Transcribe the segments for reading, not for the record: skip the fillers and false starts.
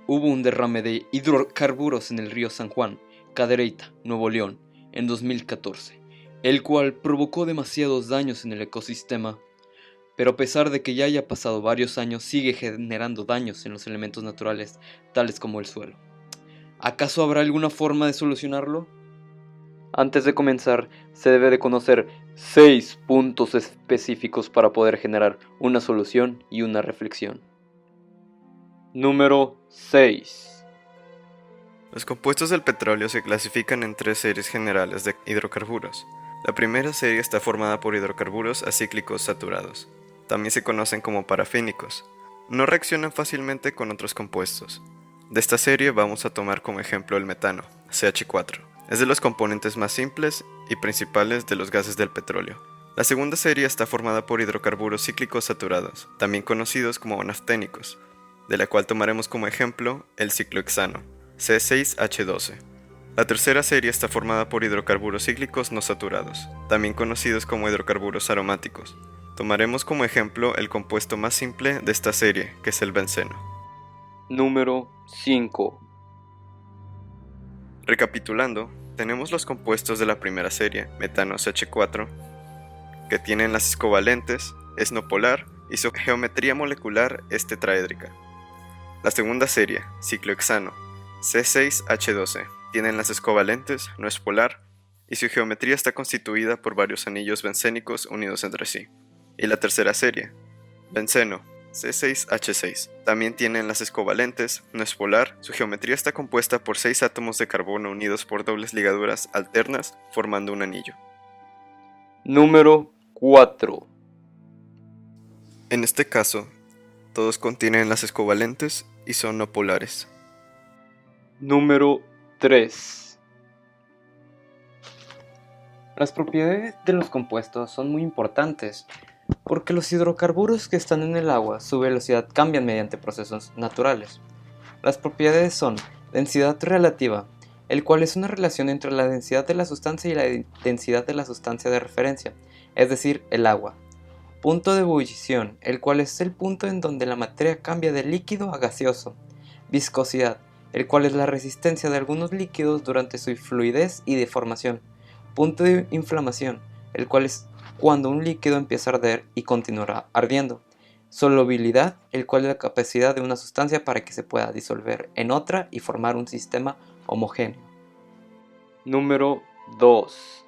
hubo un derrame de hidrocarburos en el río San Juan, Cadereyta, Nuevo León, en 2014, el cual provocó demasiados daños en el ecosistema, pero a pesar de que ya haya pasado varios años, sigue generando daños en los elementos naturales, tales como el suelo. ¿Acaso habrá alguna forma de solucionarlo? Antes de comenzar, se debe de conocer 6 puntos específicos para poder generar una solución y una reflexión. Número 6. Los compuestos del petróleo se clasifican en 3 series generales de hidrocarburos. La primera serie está formada por hidrocarburos acíclicos saturados. También se conocen como parafínicos. No reaccionan fácilmente con otros compuestos. De esta serie vamos a tomar como ejemplo el metano, CH4. Es de los componentes más simples y principales de los gases del petróleo. La segunda serie está formada por hidrocarburos cíclicos saturados, también conocidos como nafténicos, de la cual tomaremos como ejemplo el ciclohexano, C6H12. La tercera serie está formada por hidrocarburos cíclicos no saturados, también conocidos como hidrocarburos aromáticos. Tomaremos como ejemplo el compuesto más simple de esta serie, que es el benceno. Número 5. Recapitulando, tenemos los compuestos de la primera serie, metano CH4, que tienen enlaces covalentes, es no polar y su geometría molecular es tetraédrica. La segunda serie, ciclohexano, C6H12, tiene enlaces covalentes, no es polar y su geometría está constituida por varios anillos bencénicos unidos entre sí. Y la tercera serie, benceno, C6H6, también tiene enlaces covalentes, no es polar, su geometría está compuesta por 6 átomos de carbono unidos por dobles ligaduras alternas formando un anillo. Número 4. En este caso, todos contienen enlaces covalentes y son no polares. Número 3. Las propiedades de los compuestos son muy importantes, porque los hidrocarburos que están en el agua, su velocidad cambian mediante procesos naturales. Las propiedades son densidad relativa, el cual es una relación entre la densidad de la sustancia y la densidad de la sustancia de referencia, es decir, el agua. Punto de ebullición, el cual es el punto en donde la materia cambia de líquido a gaseoso. Viscosidad, el cual es la resistencia de algunos líquidos durante su fluidez y deformación. Punto de inflamación, el cual es cuando un líquido empieza a arder y continuará ardiendo. Solubilidad, el cual es la capacidad de una sustancia para que se pueda disolver en otra y formar un sistema homogéneo. Número 2.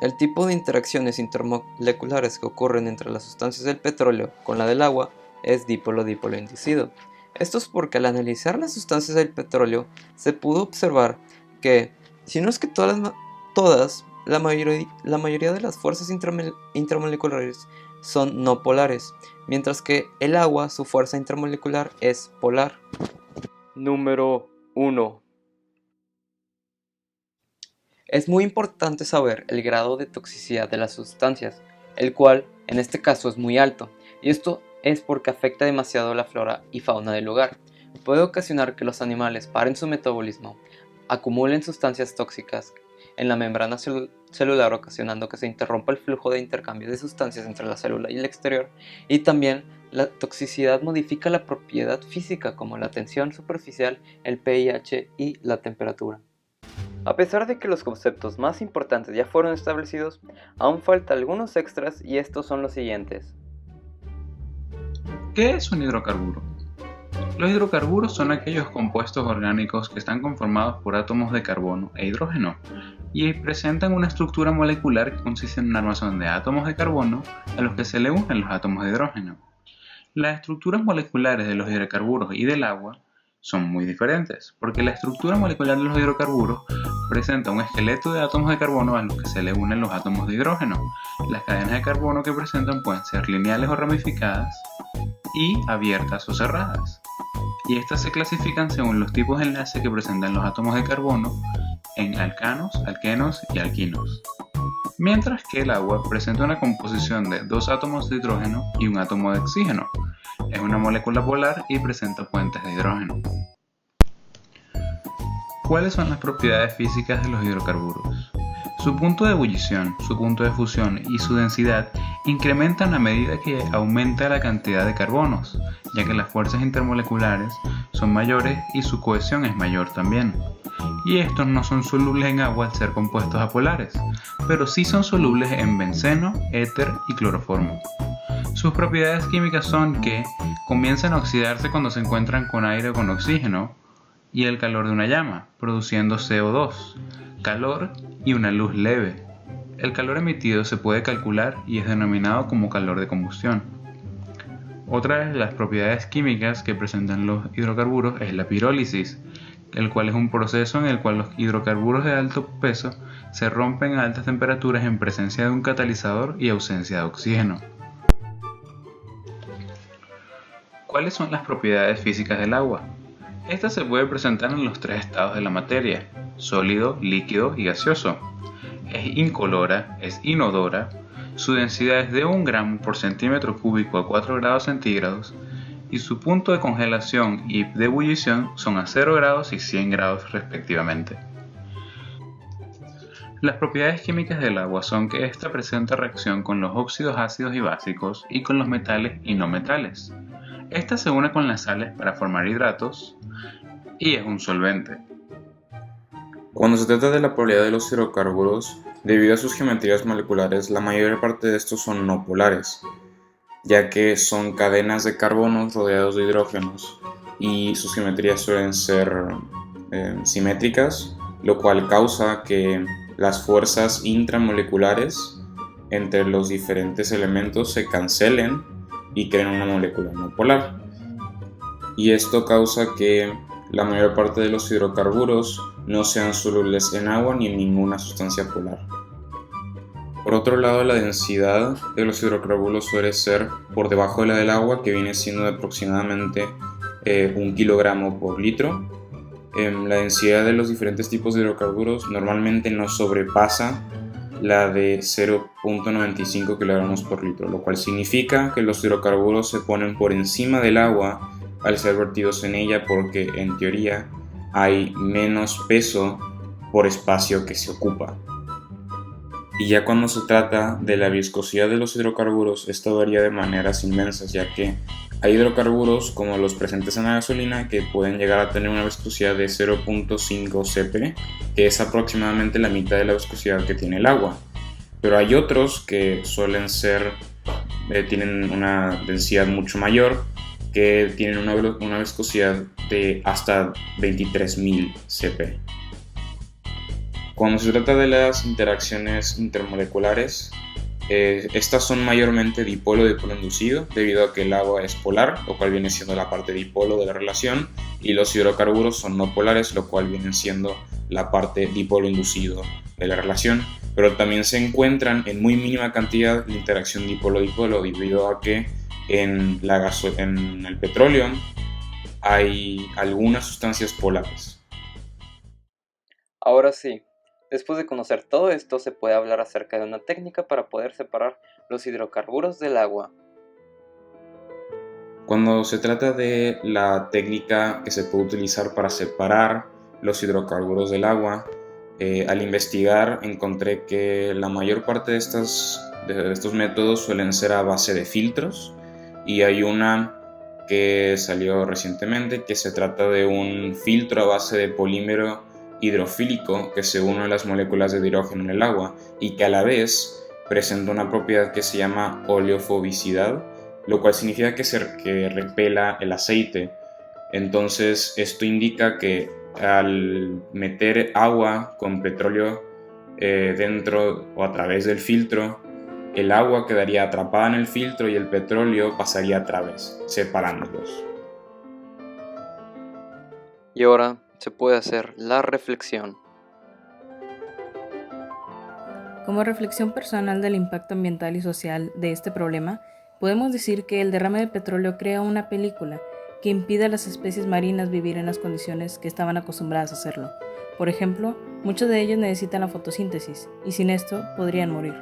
El tipo de interacciones intermoleculares que ocurren entre las sustancias del petróleo con la del agua es dipolo-dipolo inducido. Esto es porque al analizar las sustancias del petróleo se pudo observar que, si no es que todas, la mayoría de las fuerzas intramoleculares son no polares, mientras que el agua, su fuerza intramolecular es polar. Número 1. Es muy importante saber el grado de toxicidad de las sustancias, el cual en este caso es muy alto, y esto es porque afecta demasiado a la flora y fauna del lugar. Puede ocasionar que los animales paren su metabolismo, acumulen sustancias tóxicas en la membrana celular, ocasionando que se interrumpa el flujo de intercambio de sustancias entre la célula y el exterior, y también la toxicidad modifica la propiedad física como la tensión superficial, el pH y la temperatura. A pesar de que los conceptos más importantes ya fueron establecidos, aún faltan algunos extras y estos son los siguientes. ¿Qué es un hidrocarburo? Los hidrocarburos son aquellos compuestos orgánicos que están conformados por átomos de carbono e hidrógeno y presentan una estructura molecular que consiste en un armazón de átomos de carbono a los que se le unen los átomos de hidrógeno. Las estructuras moleculares de los hidrocarburos y del agua son muy diferentes, porque la estructura molecular de los hidrocarburos presenta un esqueleto de átomos de carbono a los que se le unen los átomos de hidrógeno. Las cadenas de carbono que presentan pueden ser lineales o ramificadas y abiertas o cerradas. Y estas se clasifican según los tipos de enlace que presentan los átomos de carbono en alcanos, alquenos y alquinos. Mientras que el agua presenta una composición de 2 átomos de hidrógeno y un átomo de oxígeno. Es una molécula polar y presenta puentes de hidrógeno. ¿Cuáles son las propiedades físicas de los hidrocarburos? Su punto de ebullición, su punto de fusión y su densidad incrementan a medida que aumenta la cantidad de carbonos, ya que las fuerzas intermoleculares son mayores y su cohesión es mayor también. Y estos no son solubles en agua al ser compuestos apolares, pero sí son solubles en benceno, éter y cloroformo. Sus propiedades químicas son que comienzan a oxidarse cuando se encuentran con aire o con oxígeno y el calor de una llama, produciendo CO2, calor y una luz leve. El calor emitido se puede calcular y es denominado como calor de combustión. Otra de las propiedades químicas que presentan los hidrocarburos es la pirólisis, el cual es un proceso en el cual los hidrocarburos de alto peso se rompen a altas temperaturas en presencia de un catalizador y ausencia de oxígeno. ¿Cuáles son las propiedades físicas del agua? Esta se puede presentar en los tres estados de la materia: sólido, líquido y gaseoso. Es incolora, es inodora, su densidad es de 1 gramo por centímetro cúbico a 4 grados centígrados y su punto de congelación y de ebullición son a 0 grados y 100 grados respectivamente. Las propiedades químicas del agua son que ésta presenta reacción con los óxidos ácidos y básicos y con los metales y no metales. Esta se une con las sales para formar hidratos y es un solvente. Cuando se trata de la polaridad de los hidrocarburos, debido a sus geometrías moleculares, la mayor parte de estos son no polares, ya que son cadenas de carbonos rodeados de hidrógenos y sus geometrías suelen ser simétricas, lo cual causa que las fuerzas intramoleculares entre los diferentes elementos se cancelen y creen una molécula no polar. Y esto causa que la mayor parte de los hidrocarburos no sean solubles en agua ni en ninguna sustancia polar. Por otro lado, la densidad de los hidrocarburos suele ser por debajo de la del agua, que viene siendo de aproximadamente 1 kilogramo por litro. La densidad de los diferentes tipos de hidrocarburos normalmente no sobrepasa la de 0.95 kilogramos por litro, lo cual significa que los hidrocarburos se ponen por encima del agua al ser vertidos en ella, porque en teoría hay menos peso por espacio que se ocupa. Y ya cuando se trata de la viscosidad de los hidrocarburos, esto varía de maneras inmensas, ya que hay hidrocarburos como los presentes en la gasolina que pueden llegar a tener una viscosidad de 0.5 cp, que es aproximadamente la mitad de la viscosidad que tiene el agua. Pero hay otros que suelen ser, tienen una densidad mucho mayor, que tienen una viscosidad de hasta 23.000 cp. Cuando se trata de las interacciones intermoleculares, estas son mayormente dipolo-dipolo inducido, debido a que el agua es polar, lo cual viene siendo la parte dipolo de la relación, y los hidrocarburos son no polares, lo cual viene siendo la parte dipolo inducido de la relación. Pero también se encuentran en muy mínima cantidad la interacción dipolo-dipolo, debido a que en el petróleo hay algunas sustancias polares. Ahora sí, después de conocer todo esto, se puede hablar acerca de una técnica para poder separar los hidrocarburos del agua. Cuando se trata de la técnica que se puede utilizar para separar los hidrocarburos del agua, al investigar encontré que la mayor parte de estos métodos suelen ser a base de filtros, y hay una que salió recientemente que se trata de un filtro a base de polímero hidrofílico que se une a las moléculas de hidrógeno en el agua y que a la vez presenta una propiedad que se llama oleofobicidad, lo cual significa que repela el aceite. Entonces esto indica que al meter agua con petróleo dentro o a través del filtro, el agua quedaría atrapada en el filtro y el petróleo pasaría a través, separándolos. Y ahora se puede hacer la reflexión. Como reflexión personal del impacto ambiental y social de este problema, podemos decir que el derrame de petróleo crea una película que impide a las especies marinas vivir en las condiciones que estaban acostumbradas a hacerlo. Por ejemplo, muchos de ellos necesitan la fotosíntesis y sin esto podrían morir.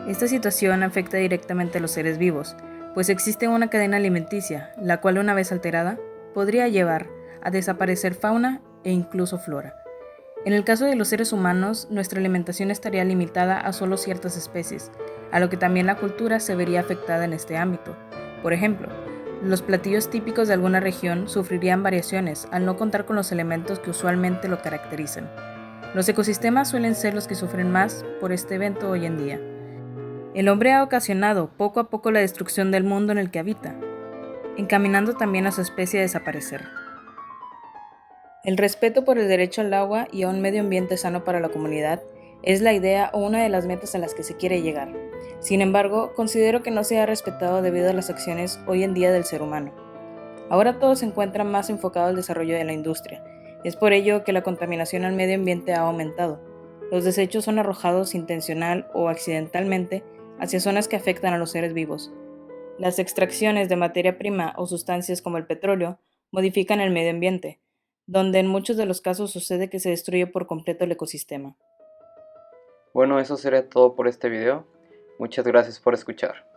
Esta situación afecta directamente a los seres vivos, pues existe una cadena alimenticia, la cual una vez alterada, podría llevar a desaparecer fauna e incluso flora. En el caso de los seres humanos, nuestra alimentación estaría limitada a solo ciertas especies, a lo que también la cultura se vería afectada en este ámbito. Por ejemplo, los platillos típicos de alguna región sufrirían variaciones al no contar con los elementos que usualmente lo caracterizan. Los ecosistemas suelen ser los que sufren más por este evento hoy en día. El hombre ha ocasionado poco a poco la destrucción del mundo en el que habita, encaminando también a su especie a desaparecer. El respeto por el derecho al agua y a un medio ambiente sano para la comunidad es la idea o una de las metas a las que se quiere llegar. Sin embargo, considero que no se ha respetado debido a las acciones hoy en día del ser humano. Ahora todo se encuentra más enfocado al desarrollo de la industria. Es por ello que la contaminación al medio ambiente ha aumentado. Los desechos son arrojados intencional o accidentalmente hacia zonas que afectan a los seres vivos. Las extracciones de materia prima o sustancias como el petróleo modifican el medio ambiente, donde en muchos de los casos sucede que se destruye por completo el ecosistema. Bueno, eso sería todo por este video. Muchas gracias por escuchar.